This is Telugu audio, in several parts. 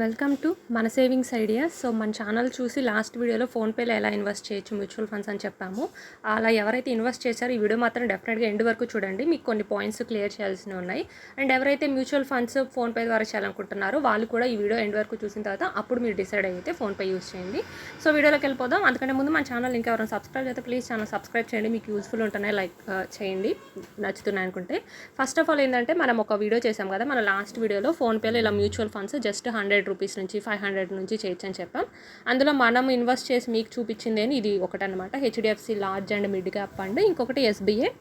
వెల్కమ్ టు మన సేవింగ్స్ ఐడియాస్. సో మన ఛానల్ చూసి లాస్ట్ వీడియోలో ఫోన్పేలో ఎలా ఇన్వెస్ట్ చేయొచ్చు మ్యూచువల్ ఫండ్స్ అని చెప్పాము. అలా ఎవరైతే ఇన్వెస్ట్ చేశారో ఈ వీడియో మాత్రం డెఫినెట్గా ఎండ్ వరకు చూడండి. మీకు కొన్ని పాయింట్స్ క్లియర్ చేయాల్సినవి ఉన్నాయి. అండ్ ఎవరైతే మ్యూచువల్ ఫండ్స్ ఫోన్పే ద్వారా చేయాలనుకుంటున్నారో వాళ్ళు కూడా ఈ వీడియో ఎండ్ వరకు చూసిన తర్వాత అప్పుడు మీరు డిసైడ్ అయితే ఫోన్పే యూస్ చేయండి. సో వీడియోలోకి వెళ్ళిపోదాం. అందుకంటే ముందు మన ఛానల్ ఇంకా ఎవరైనా సబ్స్క్రైబ్ అయితే ప్లీజ్ ఛానల్ సబ్స్క్రైబ్ చేయండి. మీకు యూస్ఫుల్ ఉంటున్నాయి, లైక్ చేయండి నచ్చుతున్నాయి అనుకుంటే. ఫస్ట్ ఆఫ్ ఆల్ ఏంటంటే మనం ఒక వీడియో చేసాం కదా, మన లాస్ట్ వీడియోలో ఫోన్పేలో ఇలా మ్యూచువల్ ఫండ్స్ జస్ట్ 100 రూపీస్ నుంచి 500 నుంచి చేయొచ్చు అని చెప్పాం. అందులో మనం ఇన్వెస్ట్ చేసి మీకు చూపించింది అని ఇది ఒకటనమాట. HDFC large and mid cap fund, ఇంకొకటి SBI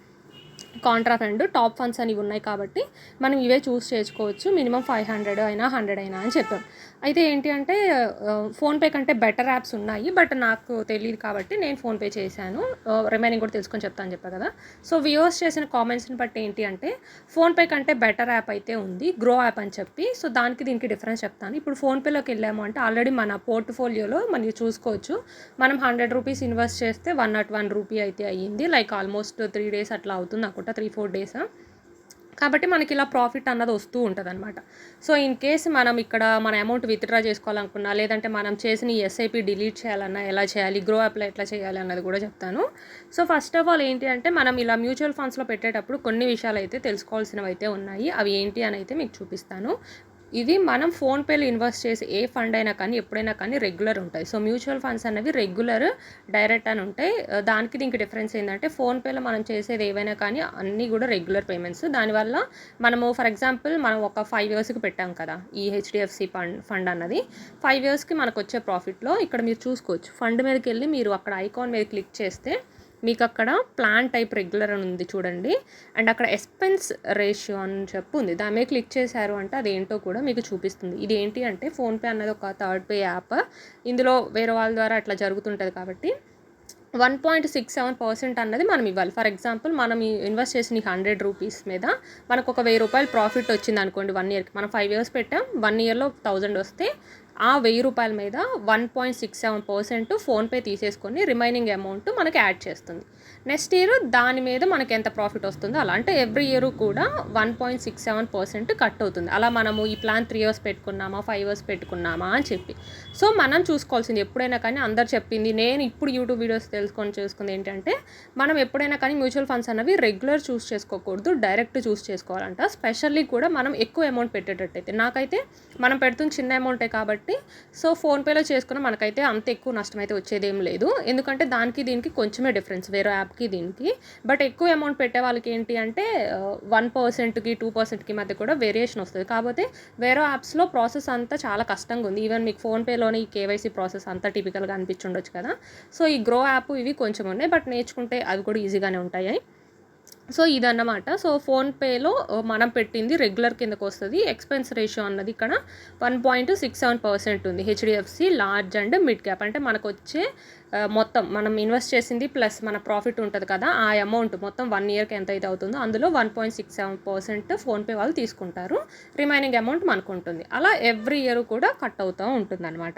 contra fund. Top funds అనేవి ఉన్నాయి కాబట్టి మనం ఇవే చూస్ చేసుకోవచ్చు. మినిమం 500 అయినా 100 అయినా అని చెప్పాం. అయితే ఏంటి అంటే ఫోన్పే కంటే బెటర్ యాప్స్ ఉన్నాయి, బట్ నాకు తెలియదు కాబట్టి నేను ఫోన్పే చేశాను. రిమైనింగ్ కూడా తెలుసుకొని చెప్తాను చెప్పాను కదా. సో వ్యూవర్స్ చేసిన కామెంట్స్ని బట్టి ఏంటి అంటే ఫోన్పే కంటే బెటర్ యాప్ అయితే ఉంది, గ్రో యాప్ అని చెప్పి. సో దానికి దీనికి డిఫరెన్స్ చెప్తాను. ఇప్పుడు ఫోన్పేలోకి వెళ్ళాము అంటే ఆల్రెడీ మన పోర్ట్ఫోలియోలో మనం చూసుకోవచ్చు. మనం 100 రూపీస్ ఇన్వెస్ట్ చేస్తే 101 రూపీ అయితే అయ్యింది. లైక్ ఆల్మోస్ట్ 3 days అట్లా అవుతుంది అనుకుంటా, 3-4 days. కాబట్టి మనకి ఇలా ప్రాఫిట్ అన్నది వస్తూ ఉంటుంది అనమాట. సో ఇన్ కేస్ మనం ఇక్కడ మన అమౌంట్ విత్డ్రా చేసుకోవాలనుకున్నా, లేదంటే మనం చేసిన ఈ ఎస్ఐపి డిలీట్ చేయాలన్నా ఎలా చేయాలి, గ్రో యాప్లో ఎట్లా చేయాలి అన్నది కూడా చెప్తాను. సో ఫస్ట్ ఆఫ్ ఆల్ ఏంటి అంటే మనం ఇలా మ్యూచువల్ ఫండ్స్లో పెట్టేటప్పుడు కొన్ని విషయాలు అయితే తెలుసుకోవాల్సినవి అయితే ఉన్నాయి. అవి ఏంటి అని అయితే మీకు చూపిస్తాను. ఇది మనం ఫోన్పేలో ఇన్వెస్ట్ చేసి ఏ ఫండ్ అయినా కానీ ఎప్పుడైనా కానీ రెగ్యులర్ ఉంటాయి. సో మ్యూచువల్ ఫండ్స్ అనేవి రెగ్యులర్, డైరెక్ట్ అని ఉంటాయి. దానికి దీనికి డిఫరెన్స్ ఏంటంటే ఫోన్పేలో మనం చేసేది ఏవైనా కానీ అన్నీ కూడా రెగ్యులర్ పేమెంట్స్. దానివల్ల మనము ఫర్ ఎగ్జాంపుల్ మనం ఒక 5 yearsకి పెట్టాం కదా ఈ హెచ్డిఎఫ్సి ఫండ్ అన్నది. 5 yearsకి మనకు వచ్చే ప్రాఫిట్లో ఇక్కడ మీరు చూసుకోవచ్చు. ఫండ్ మీదకి వెళ్ళి మీరు అక్కడ ఐకాన్ మీద క్లిక్ చేస్తే మీకు అక్కడ ప్లాన్ టైప్ రెగ్యులర్ అని ఉంది చూడండి. అండ్ అక్కడ ఎక్స్పెన్స్ రేషియో అని చెప్పి ఉంది. దాని మీద క్లిక్ చేశారు అంటే అదేంటో కూడా మీకు చూపిస్తుంది. ఇది ఏంటి అంటే ఫోన్పే అన్నది ఒక థర్డ్ పే యాప్. ఇందులో వేరే వాళ్ళ ద్వారా అట్లా జరుగుతుంటుంది కాబట్టి 1.67% అన్నది మనం ఇవ్వాలి. ఫర్ ఎగ్జాంపుల్ మనం ఇన్వెస్ట్ చేసిన 100 రూపీస్ మీద మనకు ఒక 1000 రూపాయలు ప్రాఫిట్ వచ్చింది అనుకోండి 1 yearకి. మనం 5 years పెట్టాం, 1 yearలో 1000 వస్తే ఆ 1000 రూపాయల మీద 1.67% ఫోన్పే తీసేసుకొని రిమైనింగ్ అమౌంట్ మనకి యాడ్ చేస్తుంది. నెక్స్ట్ ఇయర్ దాని మీద మనకి ఎంత ప్రాఫిట్ వస్తుందో అలా, అంటే ఎవ్రీ ఇయర్ కూడా 1.67% కట్ అవుతుంది. అలా మనము ఈ ప్లాన్ 3 years పెట్టుకున్నామా 5 years పెట్టుకున్నామా అని చెప్పి. సో మనం చూసుకోవాల్సింది ఎప్పుడైనా కానీ అందరు చెప్పింది, నేను ఇప్పుడు యూట్యూబ్ వీడియోస్ చూసుకుంది ఏంటంటే మనం ఎప్పుడైనా కానీ మ్యూచువల్ ఫండ్స్ అనేవి రెగ్యులర్ చూస్ చేసుకోకూడదు, డైరెక్ట్ చూస్ చేసుకోవాలంట. స్పెషల్లీ కూడా మనం ఎక్కువ అమౌంట్ పెట్టేటట్టయితే. నాకైతే మనం పెడుతున్న చిన్న అమౌంటే కాబట్టి సో ఫోన్పేలో చేసుకున్న మనకైతే అంత ఎక్కువ నష్టం అయితే వచ్చేదేం లేదు. ఎందుకంటే దానికి దీనికి కొంచెమే డిఫరెన్స్ వేరే యాప్కి దీనికి. బట్ ఎక్కువ అమౌంట్ పెట్టే వాళ్ళకి ఏంటి అంటే 1%కి 2%కి మధ్య కూడా వేరియేషన్ వస్తుంది. కాకపోతే వేరే యాప్స్లో ప్రాసెస్ అంతా చాలా కష్టంగా ఉంది. ఈవెన్ మీకు ఫోన్పేలోనే ఈ కేవైసీ ప్రాసెస్ అంతా టిపికల్గా అనిపించుండొచ్చు కదా. సో ఈ గ్రో యాప్ ఇవి కొంచెం ఉన్నాయి, బట్ నేర్చుకుంటే అవి కూడా ఈజీగానే ఉంటాయి. సో ఇదన్నమాట. సో ఫోన్పేలో మనం పెట్టింది రెగ్యులర్ కిందకు వస్తుంది. ఎక్స్పెన్స్ రేషియో అన్నది ఇక్కడ 1.67% ఉంది. HDFC large and mid cap అంటే మనకు వచ్చే మొత్తం మనం ఇన్వెస్ట్ చేసింది ప్లస్ మన ప్రాఫిట్ ఉంటుంది కదా, ఆ అమౌంట్ మొత్తం 1 yearకి ఎంత అయితే అవుతుందో అందులో 1.67% ఫోన్పే వాళ్ళు తీసుకుంటారు. రిమైనింగ్ అమౌంట్ మనకు ఉంటుంది. అలా ఎవ్రీ ఇయర్ కూడా కట్ అవుతూ ఉంటుంది అనమాట.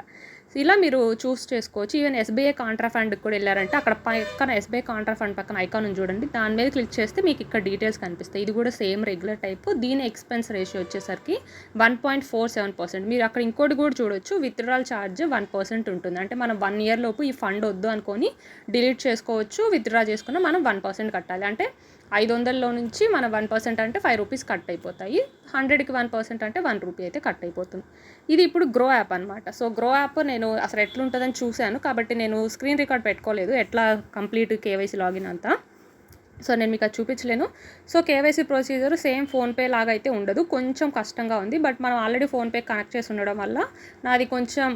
ఇలా మీరు చూస్ చేసుకోవచ్చు. ఈవెన్ ఎస్బీఐ కాంట్రా ఫండ్కి కూడా వెళ్ళారంటే అక్కడ పక్కన ఎస్బీఐ కాంట్రా ఫండ్ పక్కన ఐకాన్ చూడండి, దాని మీద క్లిక్ చేస్తే మీకు ఇక్కడ డీటెయిల్స్ కనిపిస్తాయి. ఇది కూడా సేమ్ రెగ్యులర్ టైప్. దీని ఎక్స్పెన్స్ రేషియో వచ్చేసరికి 1.47%. మీరు అక్కడ ఇంకోటి కూడా చూడొచ్చు, విత్డ్రాల్ ఛార్జ్ 1% ఉంటుంది. అంటే మనం 1 year లోపు ఈ ఫండ్ వద్దు అనుకొని డిలీట్ చేసుకోవచ్చు. విత్డ్రా చేసుకున్న మనం 1% కట్టాలి. అంటే 500లో నుంచి మన 1% అంటే 5 రూపీస్ కట్ అయిపోతాయి. 100కి 1% అంటే 1 రూపీ అయితే కట్ అయిపోతుంది. ఇది ఇప్పుడు గ్రో యాప్ అనమాట. సో గ్రో యాప్ నేను అసలు ఎట్లుంటుందని చూశాను కాబట్టి నేను స్క్రీన్ రికార్డ్ పెట్టుకోలేదు, ఎట్లా కంప్లీట్ కేవైసీ లాగిన్ అంతా. సో నేను మీకు అది చూపించలేను. So KYC procedure same PhonePe లాగా అయితే ఉండదు, కొంచెం కష్టంగా ఉంది. బట్ మనం ఆల్రెడీ ఫోన్పే కనెక్ట్ చేసి ఉండడం వల్ల నాది కొంచెం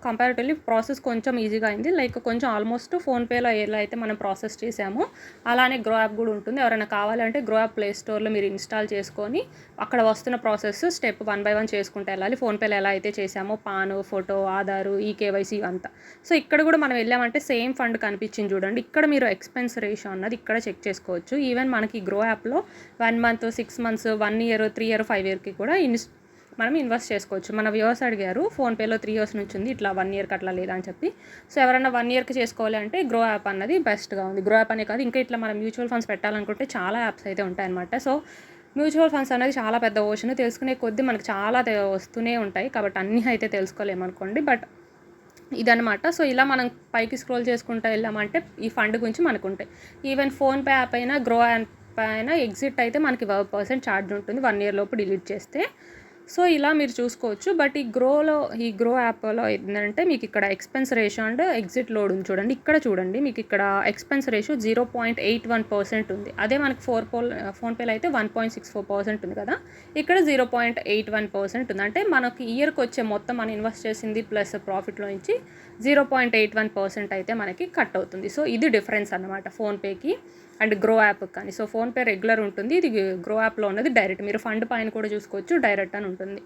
కంపారిటివ్లీ ప్రాసెస్ కొంచెం ఈజీగా అయింది. లైక్ కొంచెం ఆల్మోస్ట్ ఫోన్పేలో ఎలా అయితే మనం ప్రాసెస్ చేసామో అలానే గ్రో యాప్ కూడా ఉంటుంది. ఎవరైనా కావాలంటే గ్రో యాప్ ప్లే స్టోర్లో మీరు ఇన్స్టాల్ చేసుకొని అక్కడ వస్తున్న ప్రాసెస్ స్టెప్ 1 by 1 చేసుకుంటూ వెళ్ళాలి. ఫోన్పేలో ఎలా అయితే చేసామో పాను, ఫోటో, ఆధారు, ఈ కేవైసీ అంతా. సో ఇక్కడ కూడా మనం వెళ్ళామంటే సేమ్ ఫండ్ కనిపించింది చూడండి. ఇక్కడ మీరు ఎక్స్పెన్స్ రేషియో అన్నది ఇక్కడ చెక్ చేసుకోవచ్చు. ఈవెన్ మనకి గ్రో యాప్లో 1 month, 6 months, 1 year, 3 year, 5 yearకి కూడా మనం ఇన్వెస్ట్ చేసుకోవచ్చు. మన వ్యూవర్స్ అడిగారు ఫోన్పేలో 3 years నుంచి ఉంది, ఇట్లా 1 yearకి అట్లా లేదా అని చెప్పి. సో ఎవరైనా 1 yearకి చేసుకోవాలి అంటే గ్రో యాప్ అన్నది బెస్ట్గా ఉంది. గ్రో యాప్ అనే కాదు, ఇంకా ఇట్లా మనం మ్యూచువల్ ఫండ్స్ పెట్టాలనుకుంటే చాలా యాప్స్ అయితే ఉంటాయన్నమాట. సో మ్యూచువల్ ఫండ్స్ అనేది చాలా పెద్ద ఓషన్. తెలుసుకునే కొద్దీ మనకు చాలా వస్తూనే ఉంటాయి. కాబట్టి అన్నీ అయితే తెలుసుకోలేమనుకోండి. బట్ ఇదనమాట. సో ఇలా మనం పైకి స్క్రోల్ చేసుకుంటూ వెళ్ళామంటే ఈ ఫండ్ గురించి మనకుంటాయి. ఈవెన్ ఫోన్‌పే యాప్ అయినా, గ్రో యాప్ అయినా ఎగ్జిట్ అయితే మనకి 12% ఛార్జ్ ఉంటుంది 1 ఇయర్ లోపు డిలీట్ చేస్తే. సో ఇలా మీరు చూసుకోవచ్చు. బట్ ఈ గ్రో యాప్‌లో ఏంటంటే మీకు ఇక్కడ expense ratio and exit load ఉంది చూడండి. ఇక్కడ చూడండి మీకు ఇక్కడ ఎక్స్‌పెన్స్ రేషియో 0.81% ఉంది. అదే మనకి ఫోన్‌పేలో అయితే 1.64% ఉంది కదా. ఇక్కడ 0.81% ఉంది. అంటే మనకి ఇయర్కి వచ్చే మొత్తం మనం ఇన్వెస్ట్ చేసింది ప్లస్ ప్రాఫిట్లో నుంచి 0.81% అయితే మనకి కట్ అవుతుంది. సో ఇది డిఫరెన్స్ అన్నమాట ఫోన్‌పేకి అండ్ గ్రో యాప్కి కానీ. సో ఫోన్‌పే రెగ్యులర్ ఉంటుంది. ఇది గ్రో యాప్లో ఉన్నది డైరెక్ట్. మీరు ఫండ్ పైన కూడా చూసుకోవచ్చు, డైరెక్ట్ అని ఉంటుంది.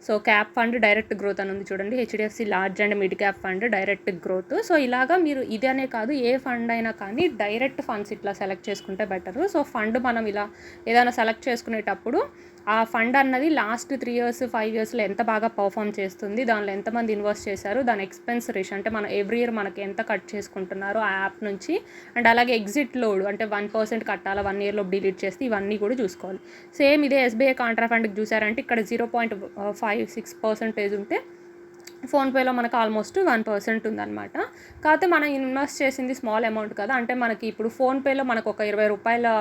So cap fund direct growth అని ఉంది చూడండి. HDFC large and mid cap fund direct growth. So ఇలాగా మీరు ఇదనే కాదు ఏ ఫండ్ అయినా కానీ డైరెక్ట్ ఫండ్స్ ఇట్లా సెలెక్ట్ చేసుకుంటే బెటరు. సో ఫండ్ మనం ఇలా ఏదైనా సెలెక్ట్ చేసుకునేటప్పుడు ఆ ఫండ్ అన్నది లాస్ట్ 3 ఇయర్స్ 5 ఇయర్స్లో ఎంత బాగా పర్ఫామ్ చేస్తుంది, దానిలో ఎంతమంది ఇన్వెస్ట్ చేశారు, దాని ఎక్స్పెన్స్ రేషియో అంటే మనం ఎవ్రీ ఇయర్ మనకి ఎంత కట్ చేసుకుంటున్నారో ఆ యాప్ నుంచి, అండ్ అలాగే ఎగ్జిట్ లోడ్ అంటే 1% కట్టాలా 1 ఇయర్లో డిలీట్ చేస్తే ఇవన్నీ కూడా చూసుకోవాలి. సేమ్ ఇదే ఎస్బీఐ కాంట్రా ఫండ్కి చూసారంటే ఇక్కడ 0.56% ఉంటే ఫోన్‌పేలో మనకు ఆల్మోస్ట్ 1% ఉందన్నమాట. కాకపోతే మనం ఇన్వెస్ట్ చేసింది స్మాల్ అమౌంట్ కదా. అంటే మనకి ఇప్పుడు ఫోన్‌పేలో మనకు ఒక ₹20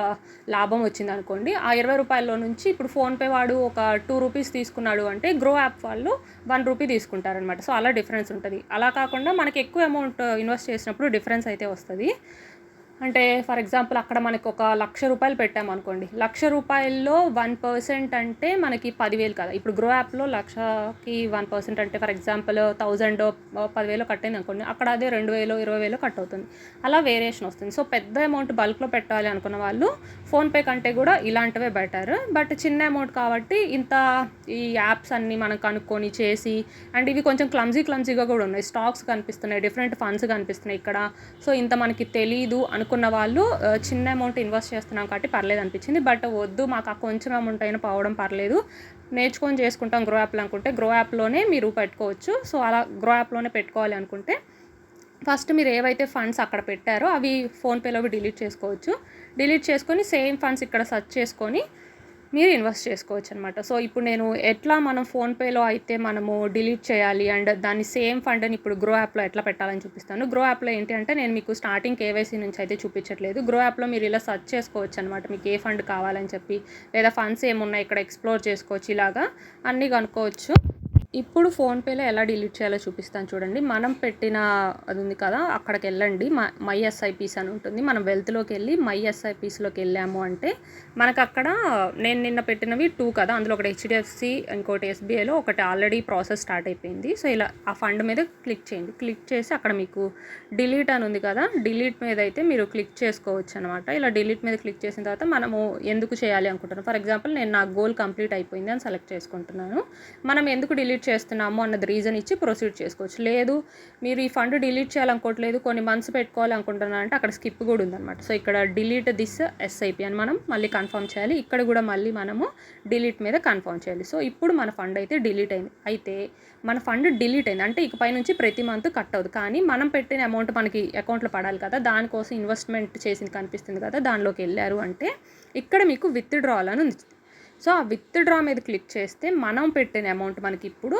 లాభం వచ్చిందనుకోండి. ఆ ₹20లో నుంచి ఇప్పుడు ఫోన్‌పే వాడు ఒక ₹2 తీసుకున్నాడు అంటే గ్రో యాప్ వాళ్ళు ₹1 తీసుకుంటారనమాట. సో అలా డిఫరెన్స్ ఉంటుంది. అలా కాకుండా మనకి ఎక్కువ అమౌంట్ ఇన్వెస్ట్ చేసినప్పుడు డిఫరెన్స్ అయితే వస్తుంది. అంటే ఫర్ ఎగ్జాంపుల్ అక్కడ మనకు ఒక ₹1,00,000 పెట్టామనుకోండి. ₹1,00,000లో 1% అంటే మనకి 10,000 కదా. ఇప్పుడు గ్రో యాప్లో 1,00,000కి 1% అంటే ఫర్ ఎగ్జాంపుల్ 1,000 10,000 కట్ అయింది అనుకోండి. అక్కడ అదే 2,000 20,000 కట్ అవుతుంది. అలా వేరియేషన్ వస్తుంది. సో పెద్ద అమౌంట్ బల్క్లో పెట్టాలి అనుకున్న వాళ్ళు ఫోన్‌పే కంటే కూడా ఇలాంటివే బెటర్. బట్ చిన్న అమౌంట్ కాబట్టి ఈ యాప్స్ అన్నీ మనం కనుక్కొని చేసి, అండ్ ఇవి కొంచెం క్లమ్జీగా కూడా ఉన్నాయి. స్టాక్స్ కనిపిస్తున్నాయి, డిఫరెంట్ ఫండ్స్ కనిపిస్తున్నాయి ఇక్కడ. సో ఇంత మనకి తెలీదు అనుకున్న వాళ్ళు చిన్న అమౌంట్ ఇన్వెస్ట్ చేస్తున్నాం కాబట్టి పర్లేదు అనిపించింది. బట్ వద్దు మాకు ఆ కొంచెం అమౌంట్ అయినా పోవడం పర్లేదు, నేర్చుకొని చేసుకుంటాం గ్రో యాప్లో అనుకుంటే గ్రో యాప్లోనే మీరు పెట్టుకోవచ్చు. సో అలా గ్రో యాప్లోనే పెట్టుకోవాలి అనుకుంటే ఫస్ట్ మీరు ఏవైతే ఫండ్స్ అక్కడ పెట్టారో అవి ఫోన్‌పేలో డిలీట్ చేసుకోవచ్చు. డిలీట్ చేసుకొని సేమ్ ఫండ్స్ ఇక్కడ సెర్చ్ చేసుకొని మీరు ఇన్వెస్ట్ చేసుకోవచ్చు అనమాట. సో ఇప్పుడు నేను ఎట్లా మనం ఫోన్‌పేలో అయితే మనము డిలీట్ చేయాలి అండ్ దాన్ని సేమ్ ఫండ్ని ఇప్పుడు గ్రో యాప్లో ఎట్లా పెట్టాలని చూపిస్తాను. గ్రో యాప్లో ఏంటి అంటే నేను మీకు స్టార్టింగ్ కేవైసీ నుంచి అయితే చూపించట్లేదు. గ్రో యాప్లో మీరు ఇలా సెర్చ్ చేసుకోవచ్చు అనమాట. మీకు ఏ ఫండ్ కావాలని చెప్పి, లేదా ఫండ్స్ ఏమున్నాయి ఇక్కడ ఎక్స్ప్లోర్ చేసుకోవచ్చు, ఇలాగా అన్నీ కనుక్కోవచ్చు. ఇప్పుడు ఫోన్‌పేలో ఎలా డిలీట్ చేయాలో చూపిస్తాను చూడండి. మనం పెట్టిన అది ఉంది కదా, అక్కడికి వెళ్ళండి. మై ఎస్ఐపీస్ అని ఉంటుంది. మనం వెల్త్‌లోకి వెళ్ళి మై ఎస్ఐపీస్‌లోకి వెళ్ళాము అంటే మనకు అక్కడ నేను నిన్న పెట్టినవి 2 కదా, అందులో ఒకటి హెచ్డిఎఫ్సి, ఇంకోటి ఎస్బీఐలో ఒకటి ఆల్రెడీ ప్రాసెస్ స్టార్ట్ అయిపోయింది. సో ఇలా ఆ ఫండ్ మీద క్లిక్ చేయండి. క్లిక్ చేసి అక్కడ మీకు డిలీట్ అని ఉంది కదా, డిలీట్ మీద అయితే మీరు క్లిక్ చేసుకోవచ్చు అనమాట. ఇలా డిలీట్ మీద క్లిక్ చేసిన తర్వాత మనము ఎందుకు చేయాలి అనుకుంటున్నాను. ఫర్ ఎగ్జాంపుల్ నేను నా గోల్ కంప్లీట్ అయిపోయింది అని సెలెక్ట్ చేసుకుంటున్నాను. మనం ఎందుకు డిలీట్ చేస్తున్నాము అన్నది రీజన్ ఇచ్చి ప్రొసీడ్ చేసుకోవచ్చు. లేదు మీరు ఈ ఫండ్ డిలీట్ చేయాలనుకోవట్లేదు, కొన్ని మంత్స్ పెట్టుకోవాలి అనుకుంటున్నా అంటే అక్కడ స్కిప్ కూడా ఉందన్నమాట. సో ఇక్కడ డిలీట్ దిస్ ఎస్ఐపి అని మనం మళ్ళీ కన్ఫర్మ్ చేయాలి. ఇక్కడ కూడా మళ్ళీ మనము డిలీట్ మీద కన్ఫర్మ్ చేయాలి. సో ఇప్పుడు మన ఫండ్ అయితే డిలీట్ అయింది. అయితే మన ఫండ్ డిలీట్ అయింది అంటే ఇకపై నుంచి ప్రతి మంత్ కట్ అవుతుంది. కానీ మనం పెట్టిన అమౌంట్ మనకి అకౌంట్లో పడాలి కదా, దానికోసం ఇన్వెస్ట్మెంట్ చేసింది కనిపిస్తుంది కదా, దానిలోకి వెళ్ళారు అంటే ఇక్కడ మీకు విత్డ్రాల్ అని ఉంది. సో ఆ విత్డ్రా మీద క్లిక్ చేస్తే మనం పెట్టిన అమౌంట్ మనకి ఇప్పుడు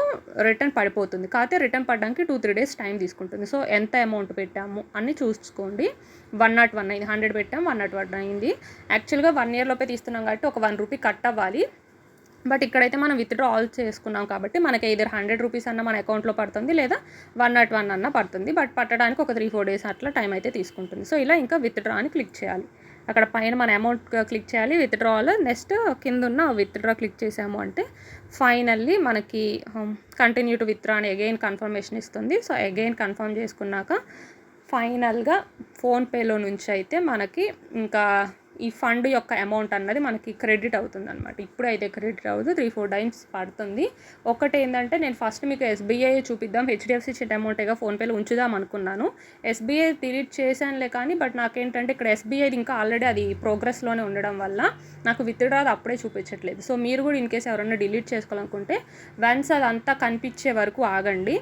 రిటర్న్ పడిపోతుంది. కాకపోతే రిటర్న్ పడడానికి 2-3 డేస్ టైం తీసుకుంటుంది. సో ఎంత అమౌంట్ పెట్టాము అని చూసుకోండి. 101 అయింది. 100 పెట్టాము, 101 అయింది. యాక్చువల్గా 1 ఇయర్ లోపే తీస్తున్నాం కాబట్టి ఒక ₹1 కట్ అవ్వాలి. బట్ ఇక్కడైతే మనం విత్డ్రా ఆల్ చేసుకున్నాం కాబట్టి మనకి either ₹100 అన్న మన అకౌంట్లో పడుతుంది, లేదా 101 అన్న పడుతుంది. బట్ పట్టడానికి ఒక 3-4 డేస్ అట్లా టైం అయితే తీసుకుంటుంది. సో ఇలా ఇంకా విత్డ్రా అని క్లిక్ చేయాలి. అక్కడ పైన మన అమౌంట్ క్లిక్ చేయాలి, విత్డ్రాల్. నెక్స్ట్ కింద ఉన్న విత్డ్రా క్లిక్ చేసాము అంటే ఫైనల్లీ మనకి కంటిన్యూ టు విత్డ్రా అని అగైన్ కన్ఫర్మేషన్ ఇస్తుంది. సో అగైన్ కన్ఫర్మ్ చేసుకున్నాక ఫైనల్గా ఫోన్‌పేలో నుంచి అయితే మనకి ఇంకా ఈ ఫండ్ యొక్క అమౌంట్ అన్నది మనకి క్రెడిట్ అవుతుంది అనమాట. ఇప్పుడైతే క్రెడిట్ అవ్వదు, 3-4 టైమ్స్ పడుతుంది. ఒకటి ఏంటంటే నేను ఫస్ట్ మీకు ఎస్బీఐ చూపిద్దాం, హెచ్డిఎఫ్సి చిట్ అమౌంట్గా ఫోన్‌పేలో ఉంచుదాం అనుకున్నాను. ఎస్బీఐ డిలీట్ చేశానులే కానీ బట్ నాకేంటంటే ఇక్కడ ఎస్బీఐది ఇంకా ఆల్రెడీ అది ప్రోగ్రెస్లోనే ఉండడం వల్ల నాకు విత్డ్రా అది అప్పుడే చూపించట్లేదు. సో మీరు కూడా ఇన్ కేస్ ఎవరైనా డిలీట్ చేసుకోవాలనుకుంటే వన్స్ అదంతా కనిపించే వరకు ఆగండి.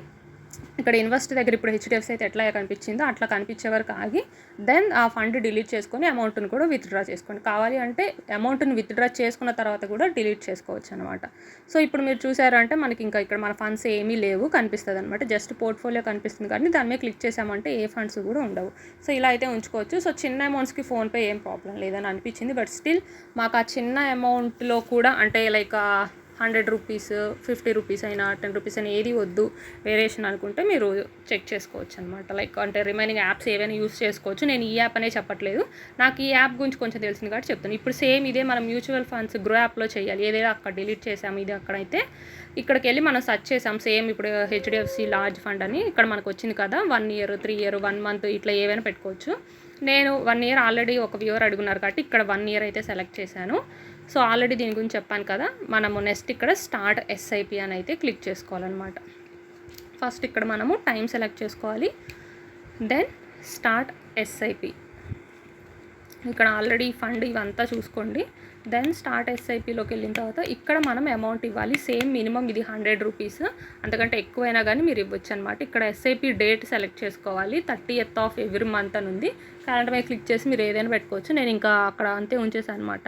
ఇక్కడ ఇన్వెస్ట్ దగ్గర ఇప్పుడు హెచ్డిఎఫ్సి అయితే ఎట్లా కనిపించిందో అట్లా కనిపించే వరకు ఆగి దెన్ ఆ ఫండ్ డిలీట్ చేసుకొని అమౌంట్ని కూడా విత్డ్రా చేసుకోండి. కావాలి అంటే అమౌంట్ని విత్డ్రా చేసుకున్న తర్వాత కూడా డిలీట్ చేసుకోవచ్చు అనమాట. సో ఇప్పుడు మీరు చూసారంటే మనకి ఇంకా ఇక్కడ మన ఫండ్స్ ఏమీ లేవు కనిపిస్తుంది అనమాట. జస్ట్ పోర్ట్ఫోలియో కనిపిస్తుంది కానీ దాని మీద క్లిక్ చేసామంటే ఏ ఫండ్స్ కూడా ఉండవు. సో ఇలా అయితే ఉంచుకోవచ్చు. సో చిన్న అమౌంట్స్కి ఫోన్పే ఏం ప్రాబ్లం లేదని అనిపించింది. బట్ స్టిల్ మాకు ఆ చిన్న అమౌంట్లో కూడా అంటే లైక్ 100 రూపీస్ 50 రూపీస్ అయినా 10 రూపీస్ అయినా ఏది వద్దు వేరియేషన్ అనుకుంటే మీరు చెక్ చేసుకోవచ్చు అనమాట. లైక్ అంటే రిమైనింగ్ యాప్స్ ఏవైనా యూస్ చేసుకోవచ్చు. నేను ఈ యాప్ అనే చెప్పట్లేదు, నాకు ఈ యాప్ గురించి కొంచెం తెలిసింది కాబట్టి చెప్తాను. ఇప్పుడు సేమ్ ఇదే మనం మ్యూచువల్ ఫండ్స్ గ్రో యాప్లో చేయాలి. ఏదైనా అక్కడ డిలీట్ చేసాము, ఇది అక్కడైతే ఇక్కడికి వెళ్ళి మనం సెర్చ్ చేసాం. సేమ్ ఇప్పుడు హెచ్డిఎఫ్సి లార్జ్ ఫండ్ అని ఇక్కడ మనకు వచ్చింది కదా, 1 ఇయర్ 3 ఇయర్ 1 మంత్ ఇట్లా ఏవైనా పెట్టుకోవచ్చు. నేను 1 ఇయర్ ఆల్రెడీ ఒక వ్యూవర్ అడుగున్నారు కాబట్టి ఇక్కడ 1 ఇయర్ అయితే సెలెక్ట్ చేశాను. సో ఆల్రెడీ దీని గురించి చెప్పాను కదా, మనము నెక్స్ట్ ఇక్కడ స్టార్ట్ ఎస్ఐపి అని అయితే క్లిక్ చేసుకోవాలన్నమాట. ఫస్ట్ ఇక్కడ మనము టైం సెలెక్ట్ చేసుకోవాలి, దెన్ స్టార్ట్ ఎస్ఐపి. ఇక్కడ ఆల్రెడీ ఫండ్ ఇవంతా చూసుకోండి. దెన్ స్టార్ట్ ఎస్ఐపిలోకి వెళ్ళిన తర్వాత ఇక్కడ మనం అమౌంట్ ఇవ్వాలి. సేమ్ మినిమం ఇది 100 రూపీస్, అంతకంటే ఎక్కువైనా కానీ మీరు ఇవ్వచ్చు అనమాట. ఇక్కడ ఎస్ఐపి డేట్ సెలెక్ట్ చేసుకోవాలి. 30th ఆఫ్ ఎవ్రీ మంత్ అని ఉంది. క్యాలెండర్ మీద క్లిక్ చేసి మీరు ఏదైనా పెట్టుకోవచ్చు. నేను ఇంకా అక్కడ అంతే ఉంచేసాను అనమాట.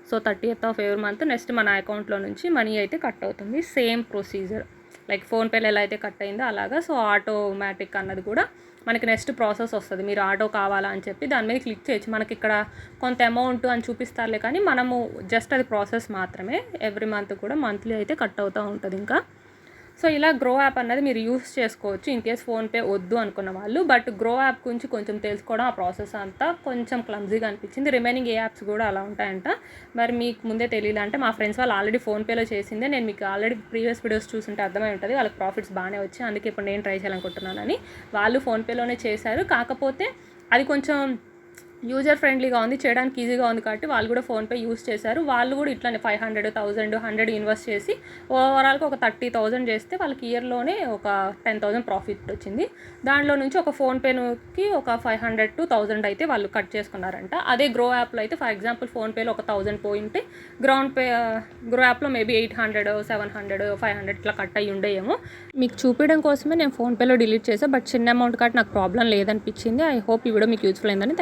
So 30th of every month next మన అకౌంట్లో నుంచి మనీ అయితే కట్ అవుతుంది. సేమ్ ప్రొసీజర్ లైక్ ఫోన్పేలో ఎలా అయితే కట్ అయిందో అలాగా. సో ఆటోమేటిక్ అన్నది కూడా మనకి నెక్స్ట్ ప్రాసెస్ వస్తుంది. మీరు ఆటో కావాలా అని చెప్పి దాని మీద క్లిక్ చేయొచ్చు. మనకి ఇక్కడ కొంత అమౌంట్ అని చూపిస్తారులే కానీ మనము జస్ట్ అది ప్రాసెస్ మాత్రమే. ఎవ్రీ మంత్ కూడా మంత్లీ అయితే కట్ అవుతూ ఉంటుంది ఇంకా. సో ఇలా గ్రో యాప్ అన్నది మీరు యూస్ చేసుకోవచ్చు ఇన్ కేస్ ఫోన్పే వద్దు అనుకున్న వాళ్ళు. బట్ గ్రో యాప్ గురించి కొంచెం తెలుసుకోవడం, ఆ ప్రాసెస్ అంతా కొంచెం క్లమ్జీగా అనిపించింది. రిమైనింగ్ ఏ యాప్స్ కూడా అలా ఉంటాయంట. మరి మీకు ముందే తెలియదు అంటే మా ఫ్రెండ్స్ వాళ్ళు ఆల్రెడీ ఫోన్పేలో చేసిందే. నేను మీకు ఆల్రెడీ ప్రీవియస్ వీడియోస్ చూస్తుంటే అర్థమై ఉంటుంది, వాళ్ళకి ప్రాఫిట్స్ బాగానే వచ్చాయి. అందుకే ఇప్పుడు నేను ట్రై చేయాలనుకుంటున్నానని. వాళ్ళు ఫోన్పేలోనే చేశారు, కాకపోతే అది కొంచెం యూజర్ ఫ్రెండ్లీగా ఉంది, చేయడానికి ఈజీగా ఉంది కాబట్టి వాళ్ళు కూడా ఫోన్పే యూస్ చేశారు. వాళ్ళు కూడా ఇట్లానే 500, 1000, 100 ఇన్వెస్ట్ చేసి ఓవరాల్గా ఒక 30,000 చేస్తే వాళ్ళకి ఇయర్లోనే ఒక 10,000 ప్రాఫిట్ వచ్చింది. దాంట్లో నుంచి ఒక ఫోన్పేకి ఒక 500 to 1000 అయితే వాళ్ళు కట్ చేసుకున్నారంట. అదే గ్రో యాప్లో అయితే ఫర్ ఎగ్జాంపుల్ ఫోన్పేలో ఒక 1000 పోయింటే గ్రో యాప్లో మేబీ 800, 700, 500 ఇట్లా కట్ అయ్యి ఉండేయేమో. మీకు చూపించడం కోసమే నేను ఫోన్పేలో డిలీట్ చేశాను. బట్ చిన్న అమౌంట్ కాబట్టి నాకు ప్రాబ్లం లేదనిపించింది. ఐ హోప్ ఈ వీడియో మీకు యూస్ఫుల్ అయిందని.